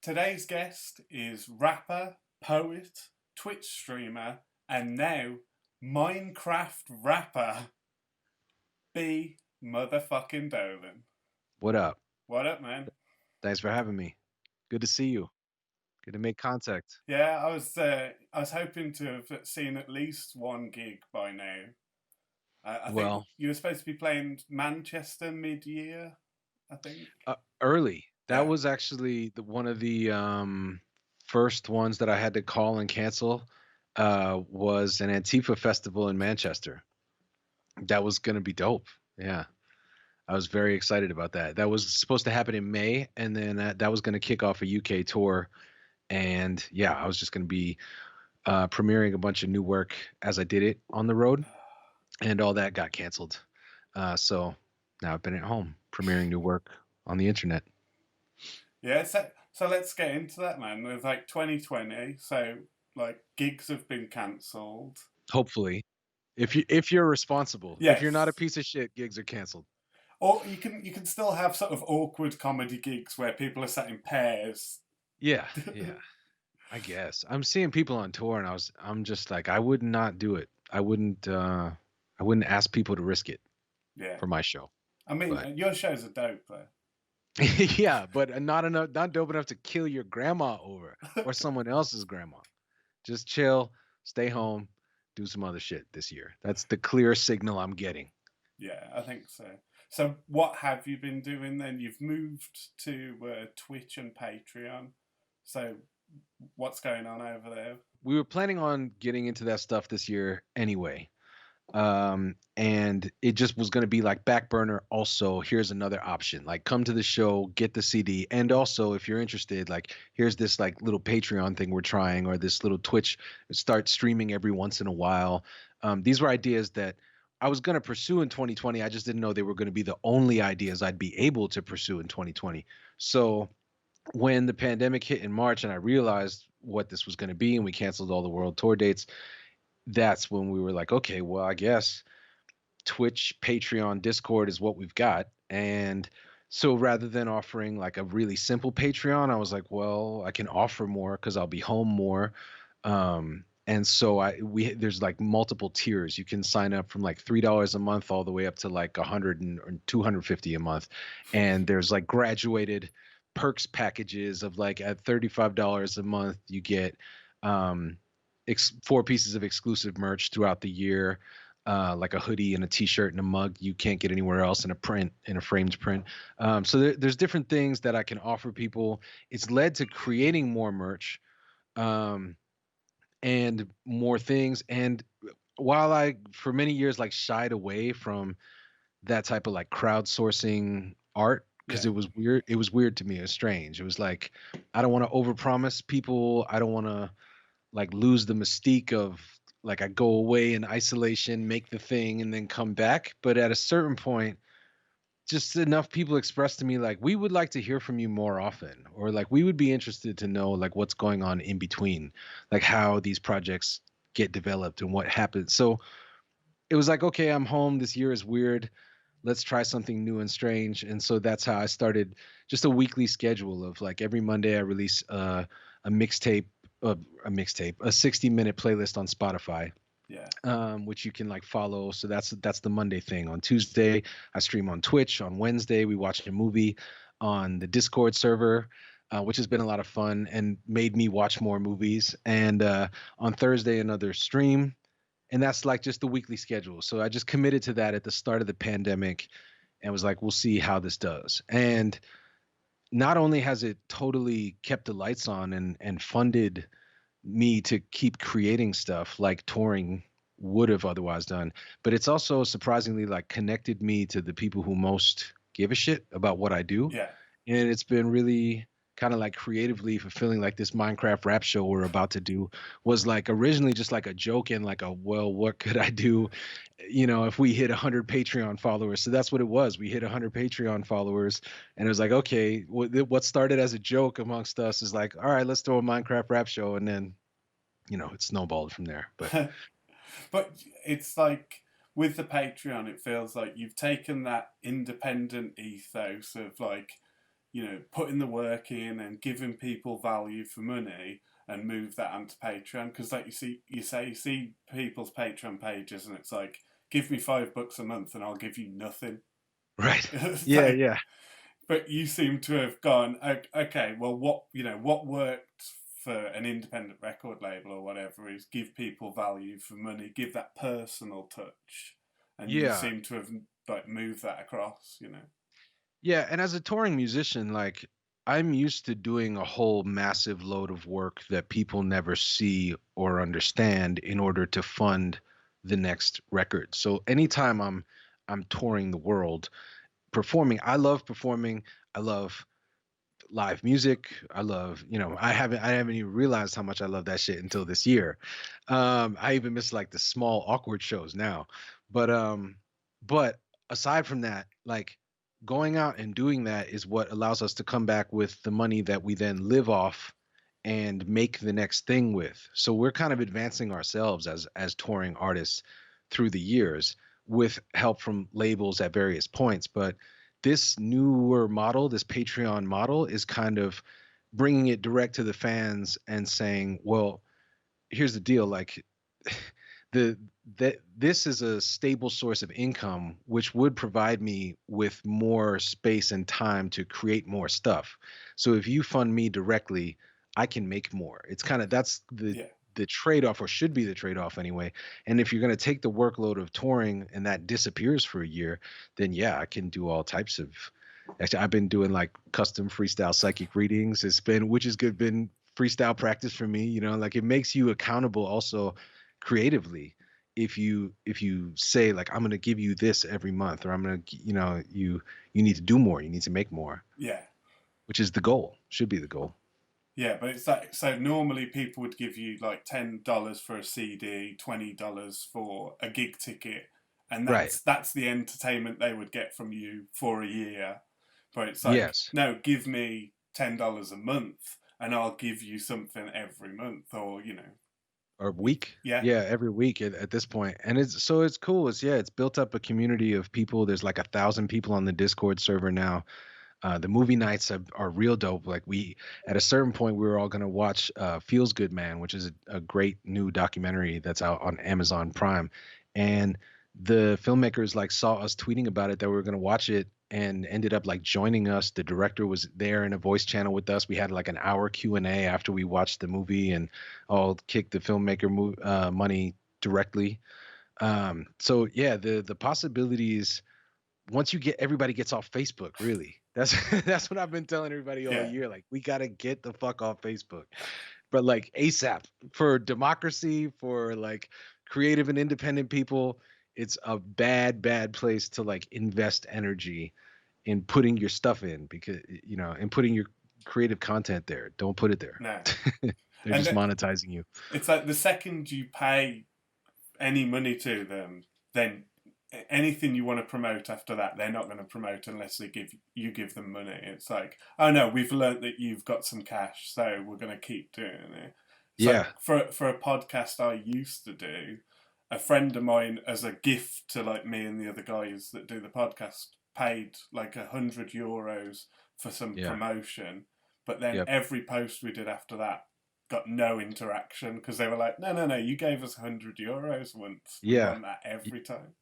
Today's guest is rapper, poet, Twitch streamer, and now Minecraft rapper B motherfucking Dolan. What up? What up, man? Thanks for having me. Good to see you. Good to make contact. Yeah, I was hoping to have seen at least one gig by now. I think Well, you were supposed to be playing Manchester mid-year. I think. early. That Yeah. was actually one of the first ones that I had to call and cancel. Was an Antifa festival in Manchester. That was gonna be dope. Yeah, I was very excited about that. That was supposed to happen in May, and then that was gonna kick off a UK tour. And yeah, I was just gonna be premiering a bunch of new work as I did it on the road, and all that got canceled. So now I've been at home premiering new work on the internet. Yeah, so let's get into that, man. There's like 2020, so like gigs have been cancelled. Hopefully, if you're responsible, if you're not a Yes. piece of shit, gigs are canceled. Or you can still have sort of awkward comedy gigs where people are sat in pairs. Yeah, yeah. I guess I'm seeing people on tour, and I'm just like, I would not do it. I wouldn't ask people to risk it Yeah. for my show. I mean, But your shows are dope though. yeah, but not enough, not dope enough to kill your grandma over or someone else's grandma. Just chill, stay home, do some other shit this year. That's the clear signal I'm getting. Yeah, I think so. So what have you been doing then? You've moved to Twitch and Patreon. So what's going on over there? We were planning on getting into that stuff this year anyway. And it just was going to be like back burner. Also, here's another option, like come to the show, get the CD, and also if you're interested, like here's this like little Patreon thing we're trying, or this little Twitch, start streaming every once in a while. These were ideas that I was going to pursue in 2020. I just didn't know they were going to be the only ideas I'd be able to pursue in 2020. So when the pandemic hit in March and I realized what this was going to be, and we canceled all the world tour dates, that's when we were like, okay, well, I guess Twitch, Patreon, Discord is what we've got. And so rather than offering like a really simple Patreon, I was like, well, I can offer more because I'll be home more. And so there's like multiple tiers. You can sign up from like $3 a month all the way up to like 100 or 250 a month. And there's like graduated perks packages of like at $35 a month, you get um, 4 pieces of exclusive merch throughout the year, like a hoodie and a t-shirt and a mug you can't get anywhere else, in a print, in a framed print. So there's different things that I can offer people. It's led to creating more merch, um, and more things. And while I for many years like shied away from that type of like crowdsourcing art because Yeah. it was weird to me. It was strange. It was like, I don't want to overpromise people. I don't want to like lose the mystique of like I go away in isolation, make the thing, and then come back. But at a certain point, just enough people expressed to me like, we would like to hear from you more often, or like we would be interested to know like what's going on in between, like how these projects get developed and what happens. So it was like, okay, I'm home. This year is weird. Let's try something new and strange. And so that's how I started just a weekly schedule of like every Monday I release a mixtape, a mixtape, a 60-minute playlist on Spotify, Yeah. which you can like follow. So that's the Monday thing. On Tuesday, I stream on Twitch. On Wednesday, we watch a movie on the Discord server, which has been a lot of fun and made me watch more movies. And on Thursday, another stream. And that's like just the weekly schedule. So I just committed to that at the start of the pandemic and was like, we'll see how this does. And not only has it totally kept the lights on and funded me to keep creating stuff like touring would have otherwise done, but it's also surprisingly like connected me to the people who most give a shit about what I do. Yeah. And it's been really kind of like creatively fulfilling. Like this Minecraft rap show we're about to do was like originally just like a joke and like a, well, what could I do, if we hit 100 Patreon followers? So that's what it was. We hit 100 Patreon followers, and it was like, okay, what started as a joke amongst us is like, all right, let's throw a Minecraft rap show. And then it snowballed from there. But But it's like with the Patreon, it feels like you've taken that independent ethos of like putting the work in and giving people value for money and move that onto Patreon. Because like you see people's Patreon pages and it's like, give me $5 a month and I'll give you nothing. Right. It's Yeah, like, yeah. but you seem to have gone, okay, well, what worked for an independent record label or whatever is give people value for money, give that personal touch, and you Yeah. seem to have like moved that across. Yeah, and as a touring musician, like I'm used to doing a whole massive load of work that people never see or understand in order to fund the next record. So anytime I'm touring the world, performing, I love performing. I love live music. I love, I haven't even realized how much I love that shit until this year. I even miss like the small awkward shows now. But aside from that, like going out and doing that is what allows us to come back with the money that we then live off and make the next thing with. So we're kind of advancing ourselves as touring artists through the years with help from labels at various points. But this newer model, this Patreon model, is kind of bringing it direct to the fans and saying, well, here's the deal. Like the that this is a stable source of income which would provide me with more space and time to create more stuff. So if you fund me directly, I can make more. It's kind of that's Yeah, the trade-off, or should be the trade-off anyway. And if you're going to take the workload of touring and that disappears for a year, then yeah, I can do all types of. Actually, I've been doing like custom freestyle psychic readings. It's been, which is good, been freestyle practice for me. Like it makes you accountable also creatively. If you say like I'm going to give you this every month, or I'm going to, you need to do more, you need to make more, yeah, which is the goal, should be the goal. yeah. But it's like, so normally people would give you like $10 for a CD, $20 for a gig ticket, and Right. that's the entertainment they would get from you for a year. But it's like, Yes. no, give me $10 a month, and I'll give you something every month, or. Or week. Yeah, Yeah, every week at this point. And it's cool. It's built up a community of people. There's like 1,000 people on the Discord server now. The movie nights are real dope. Like we, at a certain point, we were all gonna watch Feels Good Man, which is a great new documentary that's out on Amazon Prime, and the filmmakers like saw us tweeting about it that we were gonna watch it and ended up like joining us. The director was there in a voice channel with us. We had like an hour Q&A after we watched the movie and all kicked the filmmaker money directly. So yeah, the possibilities once you get everybody gets off Facebook, really. That's that's what I've been telling everybody all yeah, year. Like, we gotta get the fuck off Facebook. But like ASAP for democracy, for like creative and independent people, it's a bad, bad place to like invest energy in putting your stuff in because and putting your creative content there. Don't put it there. no. They're And just monetizing you. it's like the second you pay any money to them, then anything you want to promote after that, they're not going to promote unless give them money. It's like, oh no, we've learnt that you've got some cash, so we're going to keep doing it. It's like Yeah. for a podcast I used to do, a friend of mine, as a gift to like me and the other guys that do the podcast, paid like €100 for some Yeah. promotion. But then Yep. every post we did after that got no interaction because they were like, no, no, no, you gave us €100 once. We Yeah. want that every time.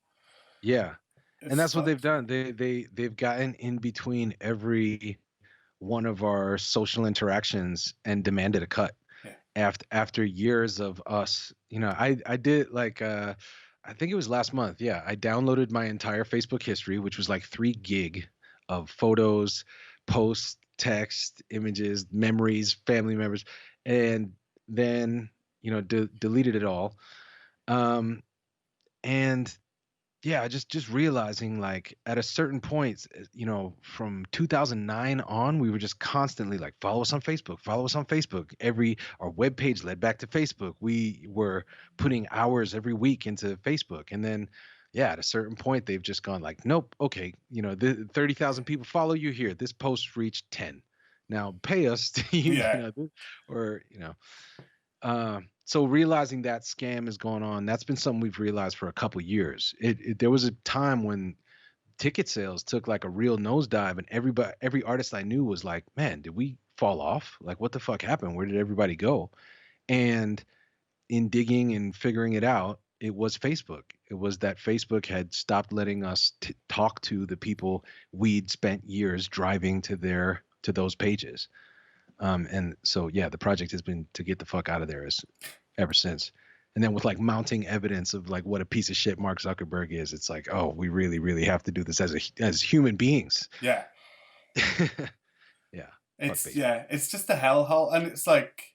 Yeah. It And that's what they've sucks, man. done. They've gotten in between every one of our social interactions and demanded a cut Yeah, after years of us. I did like I think it was last month. Yeah, I downloaded my entire Facebook history, which was like 3 gig of photos, posts, text, images, memories, family members, and then deleted it all. Um, and yeah, just realizing like at a certain point, from 2009 on, we were just constantly like, follow us on Facebook. Our web page led back to Facebook. We were putting hours every week into Facebook, and then yeah, at a certain point, they've just gone like, nope, okay, the 30,000 people follow you here. This post reached 10. Now pay us to yeah, or so realizing that scam is going on, that's been something we've realized for a couple years. There was a time when ticket sales took like a real nosedive, and every artist I knew was like, man, did we fall off? Like, what the fuck happened? Where did everybody go? And in digging and figuring it out, it was Facebook. It was that Facebook had stopped letting us talk to the people we'd spent years driving to those pages. And so yeah, the project has been to get the fuck out of there ever since. And then with like mounting evidence of like what a piece of shit Mark Zuckerberg is, it's like, oh, we really, really have to do this as human beings. Yeah. Yeah. Fuck It's Facebook. yeah, it's just a hellhole, and it's like,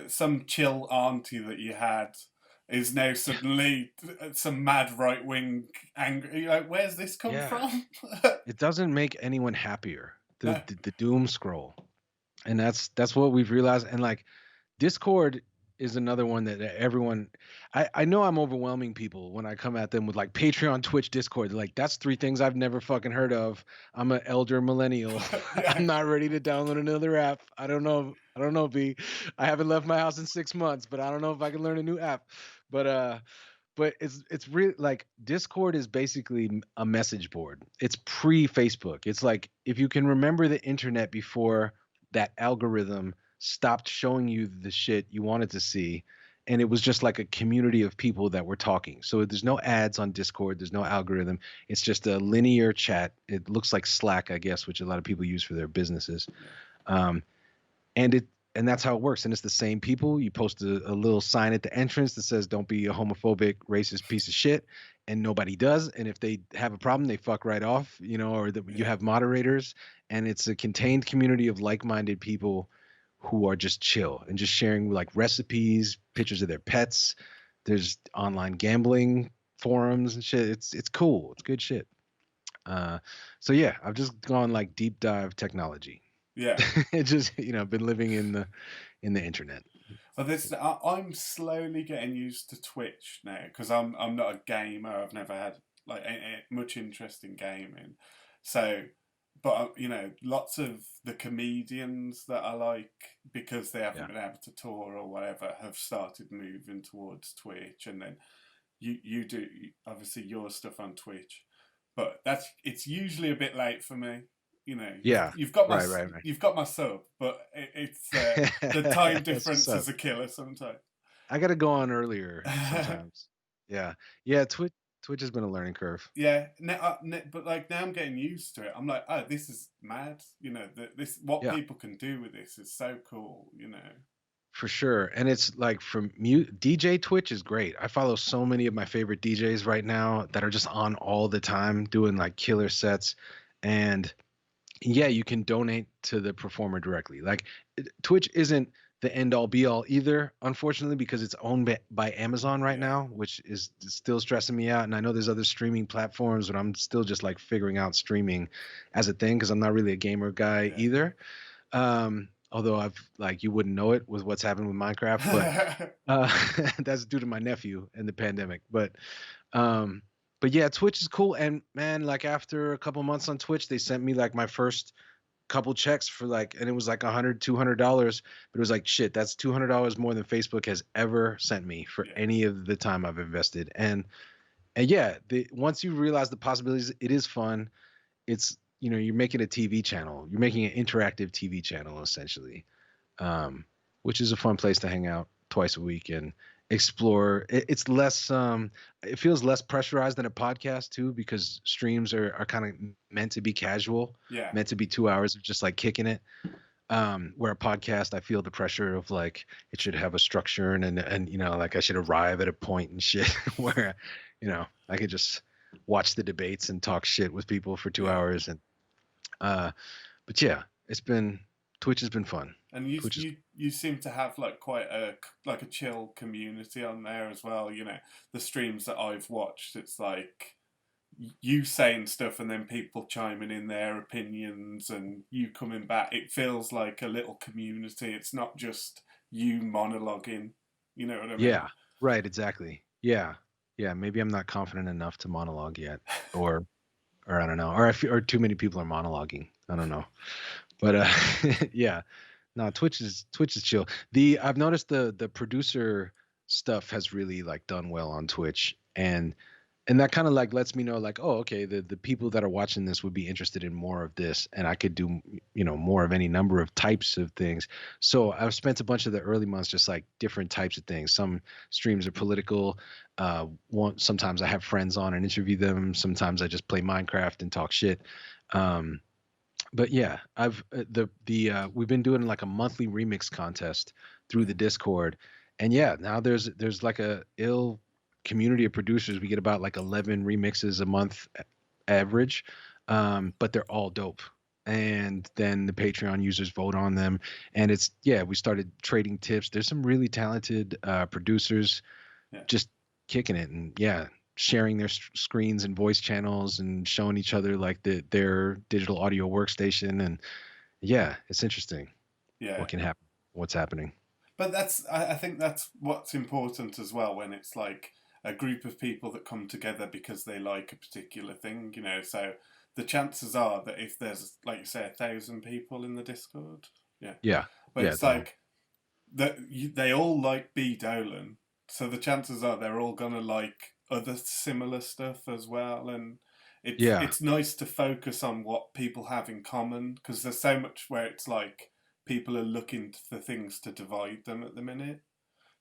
some chill auntie that you had is now suddenly some mad right wing angry. You're like, where's this come Yeah. from? It doesn't make anyone happier. The, No. the the doom scroll. And that's what we've realized. And like Discord is another one that everyone, I know I'm overwhelming people when I come at them with like Patreon, Twitch, Discord. They're like, that's three things I've never fucking heard of. I'm an elder millennial. Yeah, I'm not ready to download another app. I don't know. I don't know, B. I haven't left my house in 6 months, but I don't know if I can learn a new app. But it's really like Discord is basically a message board. It's pre-Facebook. It's like if you can remember the internet before that algorithm stopped showing you the shit you wanted to see, and it was just like a community of people that were talking. So there's no ads on Discord, there's no algorithm. It's just a linear chat. It looks like Slack, I guess, which a lot of people use for their businesses. Um, and that's how it works. And it's the same people. You post a little sign at the entrance that says don't be a homophobic racist piece of shit, and nobody does. And if they have a problem, they fuck right off, or you yeah, have moderators. And it's a contained community of like-minded people who are just chill and just sharing like recipes, pictures of their pets. There's online gambling forums and shit. It's cool. It's good shit. uh so I've just gone like deep dive technology. yeah. It just, been living in the internet. Well, I'm slowly getting used to Twitch now because I'm not a gamer. I've never had like much interest in gaming. So, but lots of the comedians that I like, because they haven't Yeah. been able to tour or whatever, have started moving towards Twitch, and then you do obviously your stuff on Twitch, but it's usually a bit late for me. Yeah. You've got my Right. you've got my sub, but it's the time That's what's difference up. is a killer sometimes. I gotta go on earlier sometimes. Yeah. Yeah, Twitch has been a learning curve. Yeah, but like now I'm getting used to it. I'm like, oh, this is mad. This what Yeah, people can do with this is so cool. for sure. And it's like from DJ Twitch is great. I follow so many of my favorite DJs right now that are just on all the time doing like killer sets. And yeah, you can donate to the performer directly. Like Twitch isn't the end all be all either, unfortunately, because it's owned by Amazon right Yeah, now, which is still stressing me out. And I know there's other streaming platforms, but I'm still just like figuring out streaming as a thing because I'm not really a gamer guy either. Although I've like you wouldn't know it with what's happened with Minecraft, but yeah. uh, that's due to my nephew and the pandemic. Um, but yeah, Twitch is cool. And man, like after a couple months on Twitch, they sent me like my first couple checks for like, and it was like $100, $200, but it was like, shit, that's $200 more than Facebook has ever sent me for Yeah, any of the time I've invested. And yeah, once you realize the possibilities, it is fun. It's, you're making a TV channel, you're making an interactive TV channel essentially, um, which is a fun place to hang out twice a week and explore. It's less, it feels less pressurized than a podcast too, because streams are kind of meant to be casual, yeah, meant to be 2 hours of just like kicking it. Where a podcast, I feel the pressure of like it should have a structure and like I should arrive at a point and shit where I could just watch the debates and talk shit with people for two yeah. hours and uh but yeah, Twitch has been fun. And you Twitch is you you seem to have like quite a chill community on there as well. The streams that I've watched, it's like you saying stuff and then people chiming in their opinions and you coming back. It feels like a little community. It's not just you monologuing. You know what I mean? Yeah, right, exactly. Yeah, maybe I'm not confident enough to monologue yet, or I don't know, or too many people are monologuing. I don't know, but yeah, no, Twitch is chill. I've noticed the producer stuff has really like done well on Twitch, and And that kind of like lets me know like, oh, okay, the people that are watching this would be interested in more of this, and I could do, more of any number of types of things. So I've spent a bunch of the early months just like different types of things. Some streams are political. Sometimes I have friends on and interview them. Sometimes I just play Minecraft and talk shit. um but yeah, I've the we've been doing like a monthly remix contest through Yeah, the Discord, and yeah, now there's like a ill community of producers. We get about like 11 remixes a month average, but they're all dope. And then the Patreon users vote on them, and it's yeah, we started trading tips. There's some really talented producers yeah, just kicking it, and yeah, sharing their screens and voice channels and showing each other like their digital audio workstation. And yeah, it's interesting yeah. what can happen, what's happening. But I think that's what's important as well when it's like a group of people that come together because they like a particular thing, you know. So the chances are that if there's, like you say, 1,000 people in the Discord, yeah, Yeah, but yeah, it's like that they all like B.Dolan, so the chances are they're all gonna like other similar stuff as well, and yeah, it's nice to focus on what people have in common because there's so much where it's like people are looking for things to divide them at the minute.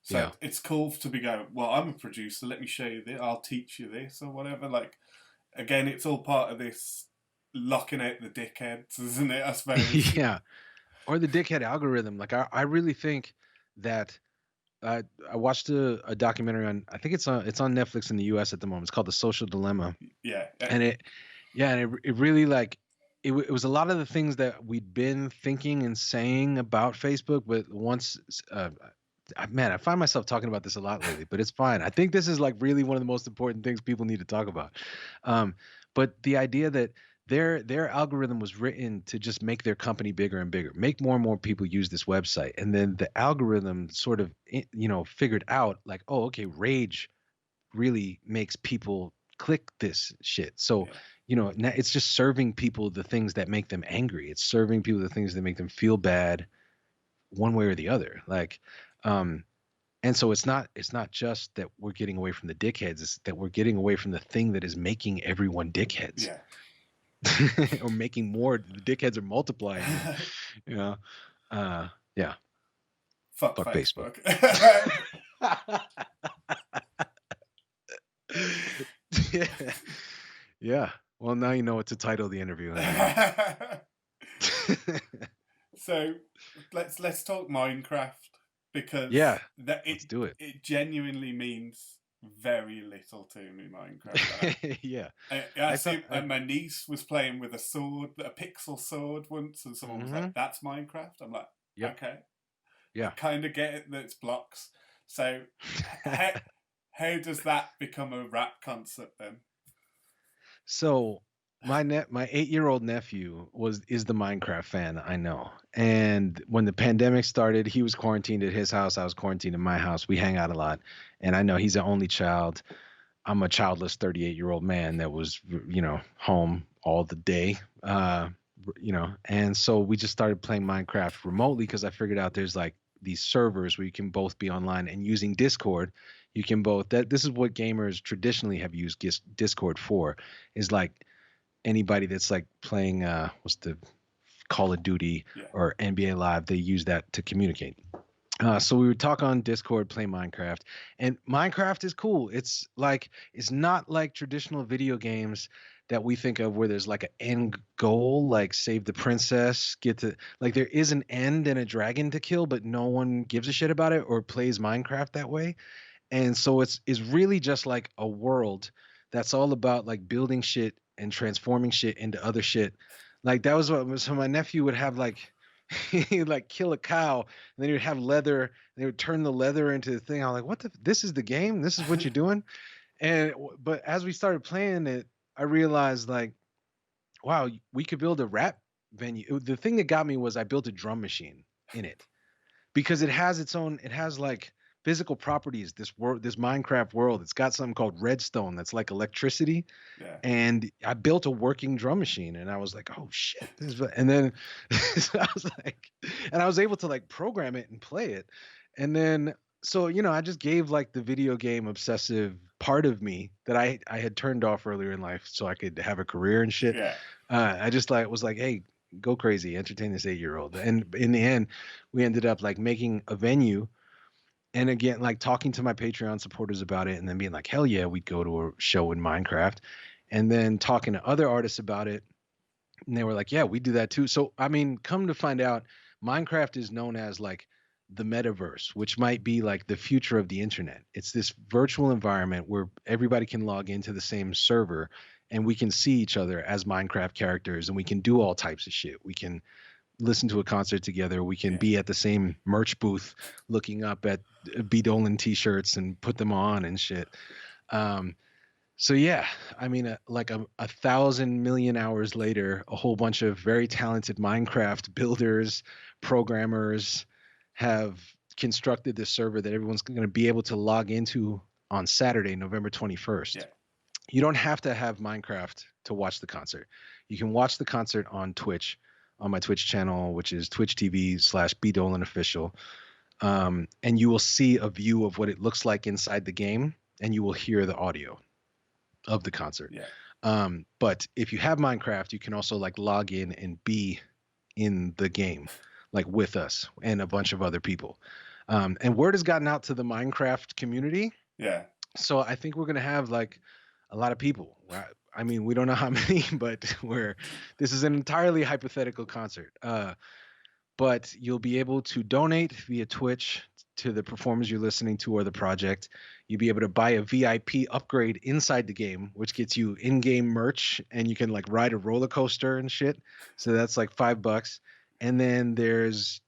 So yeah. it's cool to be going, well, I'm a producer, let me show you this, I'll teach you this or whatever. Like, again, it's all part of this locking out the dickheads, isn't it? I suppose. Yeah, or the dickhead algorithm. Like I really think that I watched a documentary on, I think it's on Netflix in the US at the moment. It's called The Social Dilemma. Yeah, And it really like it was a lot of the things that we'd been thinking and saying about Facebook, but once man, I find myself talking about this a lot lately, but it's fine. I think this is like really one of the most important things people need to talk about. Um, but the idea that their algorithm was written to just make their company bigger and bigger, make more and more people use this website, and then the algorithm sort of figured out like, oh, okay, rage really makes people click this shit. So, yeah, now it's just serving people the things that make them angry. It's serving people the things that make them feel bad one way or the other. Like, um, and so it's not just that we're getting away from the dickheads, it's that we're getting away from the thing that is making everyone dickheads. yeah. Or making more, the dickheads are multiplying, and you know, uh yeah, Fuck fuck Facebook. Facebook. Yeah. Yeah. Well, now you know what to title the interview anyway. So let's talk Minecraft because Yeah, that let's do it. it genuinely means very little to me. Minecraft. Yeah. I I thought see. My niece was playing with a sword, a pixel sword once, and someone was hmm like, "That's Minecraft." I'm like, Yep. "Okay, I Yeah. kind of get it that it's blocks." So, how how does that become a rap concert then? So my 8-year-old nephew is the Minecraft fan, I know. And when the pandemic started, he was quarantined at his house, I was quarantined in my house. We hang out a lot. And I know he's the only child. I'm a childless 38-year-old man that was, home all the day. And so we just started playing Minecraft remotely because I figured out there's like these servers where you can both be online, and using Discord, you can both, this is what gamers traditionally have used Discord for, is like anybody that's like playing what's the Call of Duty Yeah, or NBA Live, they use that to communicate. So we would talk on Discord, play Minecraft, and Minecraft is cool. It's not like traditional video games that we think of where there's like an end goal, like save the princess, get to like there is an end and a dragon to kill, but no one gives a shit about it or plays Minecraft that way. And so it's really just like a world that's all about like building shit and transforming shit into other shit. Like that was what so my nephew would have like he'd like kill a cow, and then he would have leather, and they would turn the leather into the thing. I'm like, what the, this is the game? This is what you're doing? But as we started playing it, I realized like, wow, we could build a rap venue. The thing that got me was I built a drum machine in it because it has like physical properties, this Minecraft world. It's got something called redstone that's like electricity, yeah. and I built a working drum machine, and I was like, oh shit, and then so I was like, and I was able to like program it and play it. And then so I just gave like the video game obsessive part of me that I had turned off earlier in life so I could have a career and shit. Yeah, I just like was like, hey, go crazy, entertain this 8-year-old. And in the end, we ended up like making a venue, and again, like talking to my Patreon supporters about it, and then being like, hell yeah, we'd go to a show in Minecraft, and then talking to other artists about it, and they were like, yeah, we do that too. So I mean, come to find out, Minecraft is known as like the metaverse, which might be like the future of the internet. It's this virtual environment where everybody can log into the same server, and we can see each other as Minecraft characters, and we can do all types of shit. We can listen to a concert together. We can yeah, be at the same merch booth looking up at B.Dolan t-shirts and put them on and shit. Um, so yeah, I mean, like a thousand million hours later, a whole bunch of very talented Minecraft builders, programmers have constructed this server that everyone's going to be able to log into on Saturday, November 21st. yeah, You don't have to have Minecraft to watch the concert. You can watch the concert on Twitch, on my Twitch channel, which is Twitch TV/BDolan official. And you will see a view of what it looks like inside the game, and you will hear the audio of the concert. yeah, But if you have Minecraft, you can also like log in and be in the game, like with us and a bunch of other people. And word has gotten out to the Minecraft community. yeah, So I think we're gonna have like a lot of people. I mean, we don't know how many, but this is an entirely hypothetical concert. But you'll be able to donate via Twitch to the performers you're listening to or the project. You'll be able to buy a VIP upgrade inside the game, which gets you in-game merch, and you can like ride a roller coaster and shit. So that's like $5. And then there's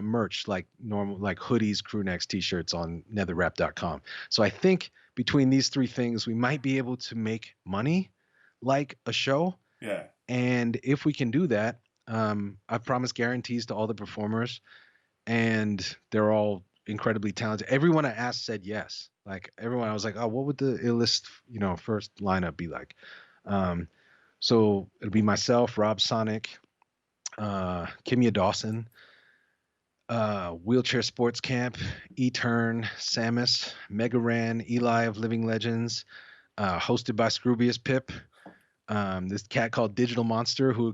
merch like normal, like hoodies, crew necks, t-shirts on netherwrap.com. So I think between these three things, we might be able to make money like a show. yeah, And if we can do that, I've promised guarantees to all the performers, and they're all incredibly talented. Everyone I asked said yes. Like everyone, I was like, oh, what would the illest, first lineup be like? Um, so it'll be myself, Rob Sonic, Kimya Dawson, Wheelchair Sports Camp, E-Turn, Samus, Mega Ran, Eli of Living Legends, hosted by Scroobius Pip. This cat called Digital Monster, who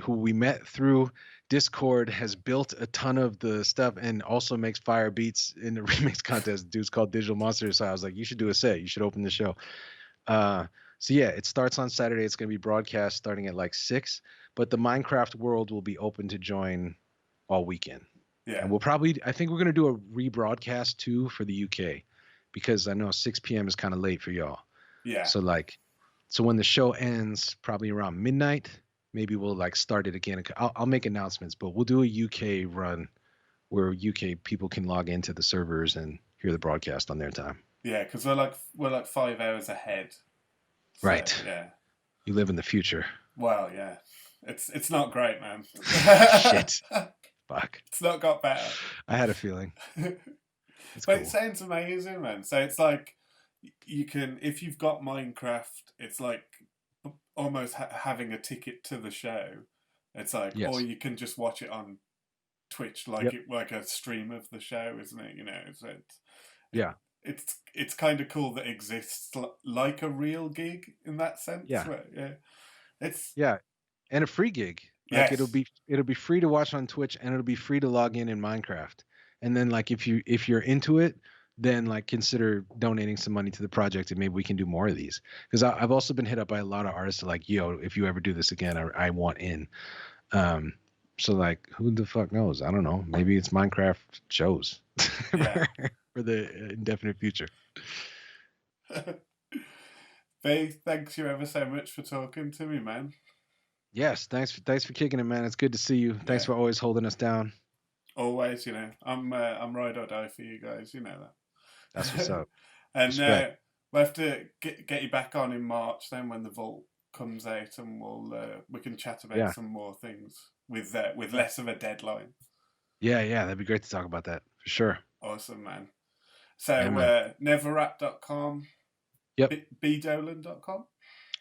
we met through Discord, has built a ton of the stuff and also makes fire beats in the remix contest. Dude's called Digital Monster, so I was like, you should do a set. You should open the show. So yeah, it starts on Saturday. It's going to be broadcast starting at like 6, but the Minecraft world will be open to join all weekend. yeah, And I think we're going to do a rebroadcast too for the UK, because I know 6 p.m. is kind of late for y'all. yeah, So when the show ends, probably around midnight, maybe we'll like start it again. I'll make announcements, but we'll do a UK run where UK people can log into the servers and hear the broadcast on their time. yeah. Because we're like 5 hours ahead. So Right. yeah. You live in the future. Well, yeah. It's not great, man. Shit. Fuck. It's not got better. I had a feeling. It's But cool. it sounds amazing, man. So it's like you can, if you've got Minecraft, it's like almost having a ticket to the show. It's like, or Yes. you can just watch it on Twitch, like Yep. like a stream of the show, isn't it? So Yeah. it's kind of cool that it exists like a real gig in that sense. Yeah. Yeah, it's Yeah. And a free gig. Like yes, it'll be free to watch on Twitch, and it'll be free to log in Minecraft. And then like if you're into it, then like consider donating some money to the project, and maybe we can do more of these. Because I've also been hit up by a lot of artists like, yo, if you ever do this again, I want in. So like, who the fuck knows? I don't know. Maybe it's Minecraft shows yeah. for the indefinite future. Faye, thanks you ever so much for talking to me, man. Yes, thanks for kicking it, man. It's good to see you. Thanks Yeah, for always holding us down. always. I'm ride or die for you guys. You know That's what's that. up. And Respect. we'll have to get you back on in March then when the vault comes out, and we can chat about Yeah. some more things with less of a deadline. Yeah, that'd be great to talk about that for sure. Awesome, man. So Yeah, man. neverrap.com, Yep. B.Dolan.com.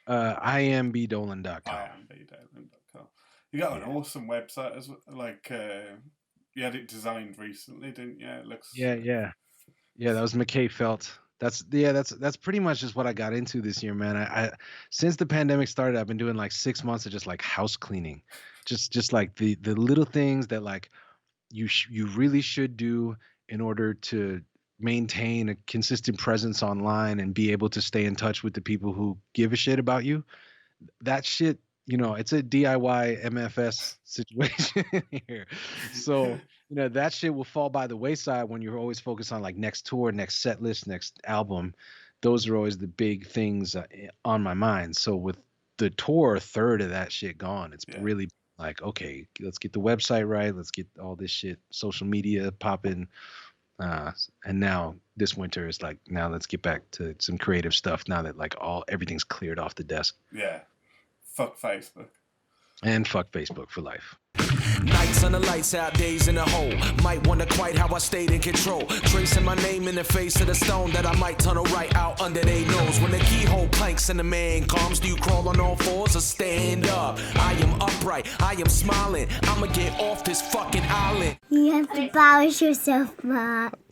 I am bdolan.com. I am B.Dolan.com. You got an Yeah. awesome website as well. Like you had it designed recently, didn't you? It looks Yeah. Yeah, that was McKay Felt. That's pretty much just what I got into this year, man. I since the pandemic started, I've been doing like 6 months of just like house cleaning, just like the little things that like you really should do in order to maintain a consistent presence online and be able to stay in touch with the people who give a shit about you. That shit, it's a DIY MFS situation here. So, that shit will fall by the wayside when you're always focused on like next tour, next set list, next album. Those are always the big things on my mind. So with the tour, a third of that shit gone. It's Yeah. really like, okay, let's get the website right. Let's get all this shit, social media popping. And now this winter is like, now let's get back to some creative stuff now that like everything's cleared off the desk. Yeah. Fuck Facebook. And fuck Facebook for life. Nights on the lights out, days in the hole. Might wonder quite how I stayed in control. Tracing my name in the face of the stone that I might tunnel right out under their nose. When the keyhole clanks and the man comes, do you crawl on all fours or stand up? I am upright, I am smiling. I'ma get off this fucking island. You have to polish yourself, Mark.